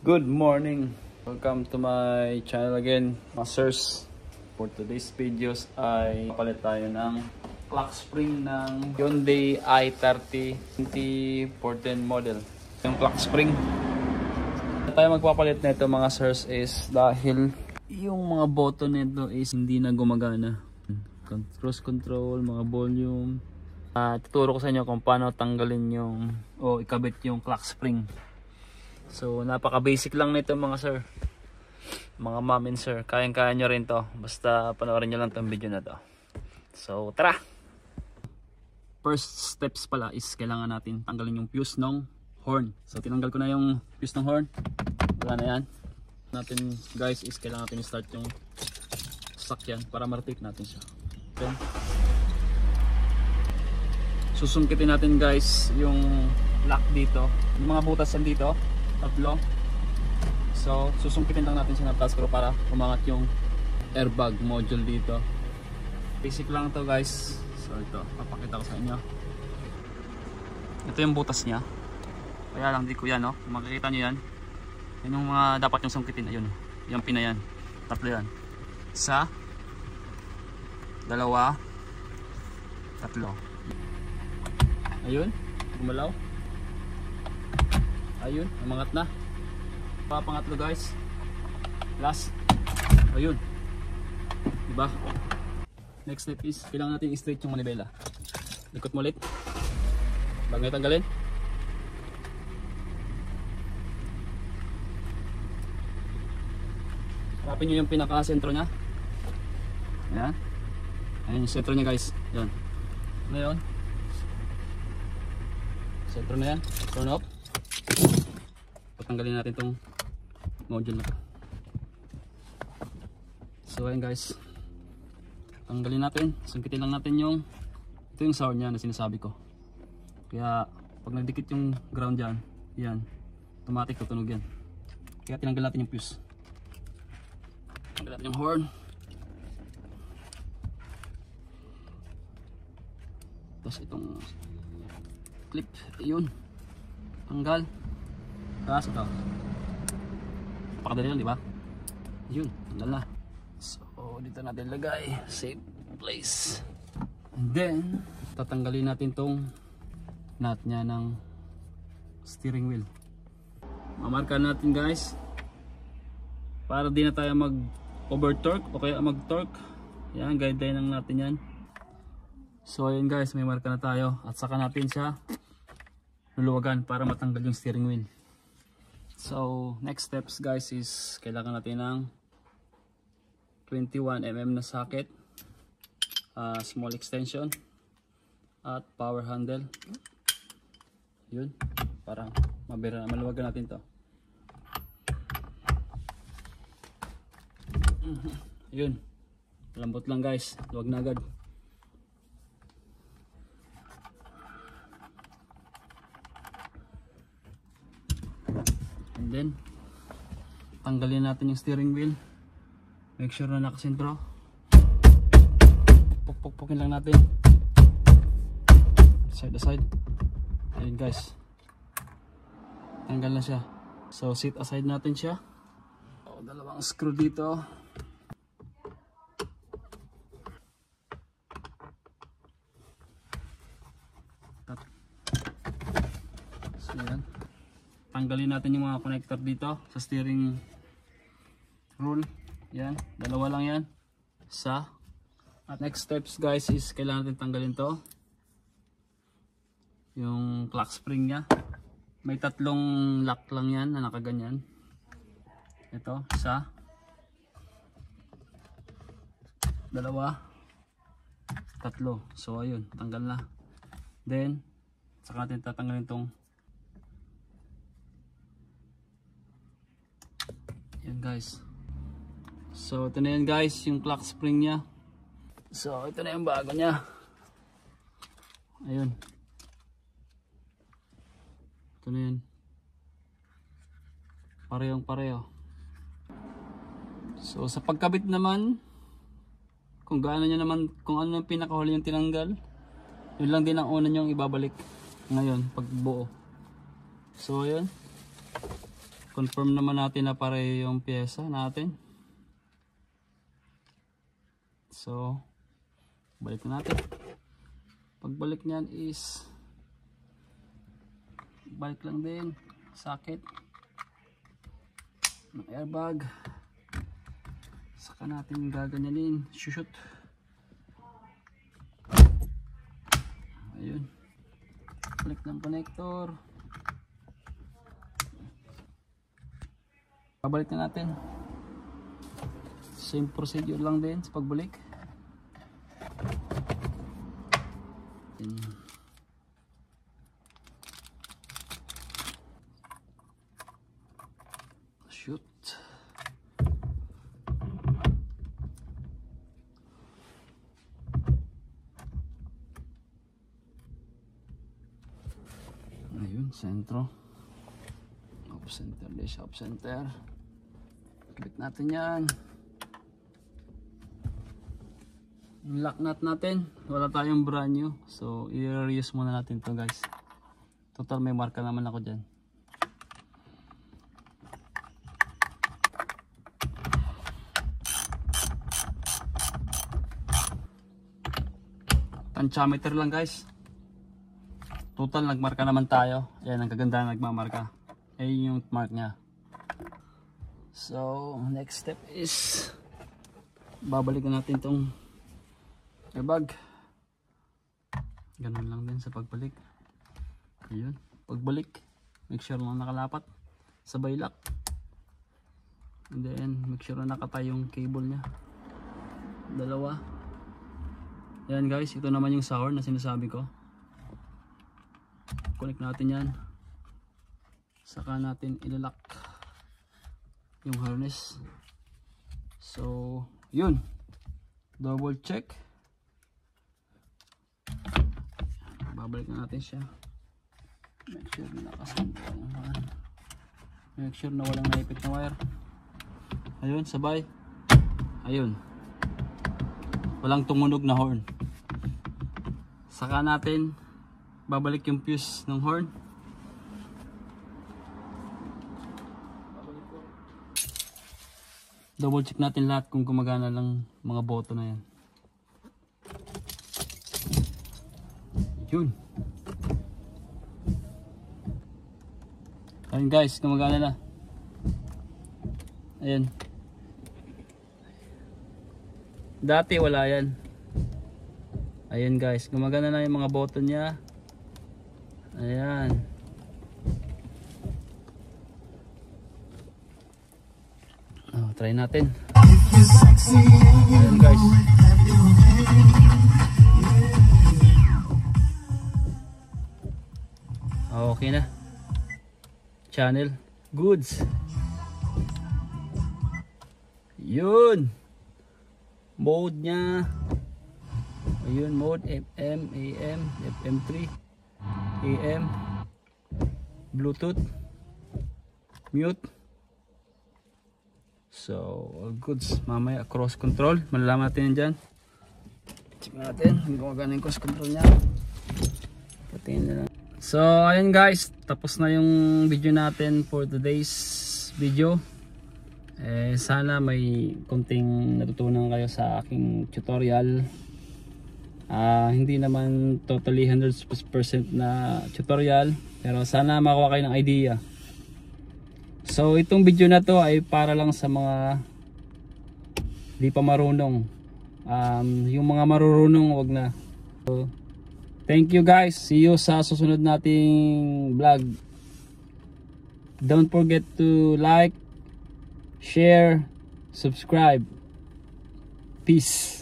Good morning! Welcome to my channel again, Masters. For today's videos ay palit tayo ng clock spring ng Hyundai i30 2014 model. Yung clock spring tayo magpapalit nito mga sirs is dahil yung mga button nito is hindi na gumagana. Cruise control, mga volume. Tuturo ko sa inyo kung paano tanggalin yung ikabit yung clock spring. So napaka basic lang nito mga sir, mga ma'am and sir, kayang-kaya nyo rin to, basta panoorin nyo lang tong video na to. So tara! First steps pala is kailangan natin tanggalin yung fuse ng horn. So tinanggal ko na yung fuse ng horn, wala na yan. Natin guys is kailangan natin i-start yung sakyan para ma-rotate natin siya. Okay. Susungkitin natin guys yung lock dito, yung mga butas dito, tatlo. So susungkitin lang natin siya ng task screw para umangat yung airbag module dito. Basic lang to guys. So ito, papakita ko sa inyo. Ito yung butas niya. Kaya lang di ko yan, no? Makikita nyo yan. Yan yung mga dapat yung sungkitin. Ayun, yung pina yan. Tatlo yan. Isa, dalawa, tatlo. Ayun, gumalaw. Ayun, umangat na. Pangatlo guys. Last. Ayun. Diba? Next step is kailangan natin i-straight yung manibela. Ikot mo ulit. Bago natin tanggalin. Harapin nyo yung pinaka-sentro nya. Ayan. Ayan yung sentro nya guys. Ayan. Ngayon, sentro na yan. Turn off. Patanggalin natin itong module na to. So ayan guys, tanggalin natin, sungkitin lang natin yung ito yung sound nya na sinasabi ko. Kaya pag nagdikit yung ground dyan, yan, automatic tutunog yan. Kaya tinanggal natin yung fuse. Tanggal natin yung horn. Tapos itong clip, ayun, tanggal. Tapos ito, napakadali lang, di ba? Yun, tanggal na. So dito natin lagay, safe place. And then tatanggalin natin tong nut nya ng steering wheel. Mamarka natin guys para di na tayo mag over torque o kaya mag torque. Yan, guideline lang natin yan. So ayun guys, may marka na tayo at saka natin siya luluwagan para matanggal yung steering wheel. So next steps guys is kailangan natin ng 21mm na socket, small extension at power handle. Yun, para maluwagan natin to. Yun, lambot lang guys, luwag na agad. And then tanggalin natin yung steering wheel. Make sure na nakasentro. Pukpukin lang natin side to side. Ayun guys, tanggal na siya. So sit aside natin siya. Dalawang screw dito. So yan, tanggalin natin yung mga connector dito sa steering rule. Yan, dalawa lang yan. At next steps guys is kailangan natin tanggalin to, yung clock spring nya. May tatlong lock lang yan na nakaganyan. Ito, isa, dalawa, tatlo. So ayun, tanggal na. Then saka natin tatanggalin tong yan guys. So ito na yan guys, yung clock spring nya. So ito na yung bago nya. Ayun, ito na yan, parehong pareho. So sa pagkabit naman, kung gaano nyo naman, kung ano yung pinakahuli yung tinanggal, yun lang din ang una nyong ibabalik ngayon pag buo. So ayun, confirm naman natin na pareho yung pyesa natin. So balik na natin. Pagbalik niyan is balik lang din socket ng airbag, saka natin gaganyanin, shoot. Ayun, balik ng connector, pabalik na natin. Same procedure lang din sa pagbalik. Shoot. Ayun, sentro. Off center, dish off center. Click natin yan. Yung lock nut natin, wala tayong brand new. So, i-reuse muna natin to guys. Total may marka naman ako dyan. Tantiameter lang guys. Total nagmarka naman tayo. Ayan ang kaganda nagmamarka. Ayun yung mark nya. So next step is babalikan natin tong airbag. Ganun lang din sa pagbalik. Ayun, pagbalik make sure na nakalapat sabay lock. And then make sure na nakatay yung cable nya. Dalawa. Ayan guys, ito naman yung sour na sinasabi ko. Connect natin yan. Saka natin ilalak yung harness. So, yun. Double check. Babalik na natin siya. Make sure na nakasampa yung fan. Make sure na walang naipit na wire. Ayun, sabay. Ayun. Walang tumunog na horn. Saka natin babalik yung fuse ng horn. Double check natin lahat kung gumagana lang mga boto na yan. Yun. Ayun guys, gumagana na. Ayan. Dati wala yan. Ayan guys, gumagana na yung mga button niya. Ayan. Oh, try natin. Ayan guys. Oh, okay na. Channel goods. Yun. Mode nya, ayun, mode FM, AM, FM3, AM, Bluetooth, mute. So all goods. Mamaya cross control, malalaman natin yan dyan. Check natin kung gumagana yung cross control nya. Patingin na lang. So ayun guys, tapos na yung video natin for today's video. Sana may konting natutunan kayo sa aking tutorial. Hindi naman totally 100% na tutorial, pero sana makuha kayo ng idea. So itong video na to ay para lang sa mga di pa marunong. Yung mga marurunong wag na. So, thank you guys. See you sa susunod nating vlog. Don't forget to like, share, subscribe. Peace.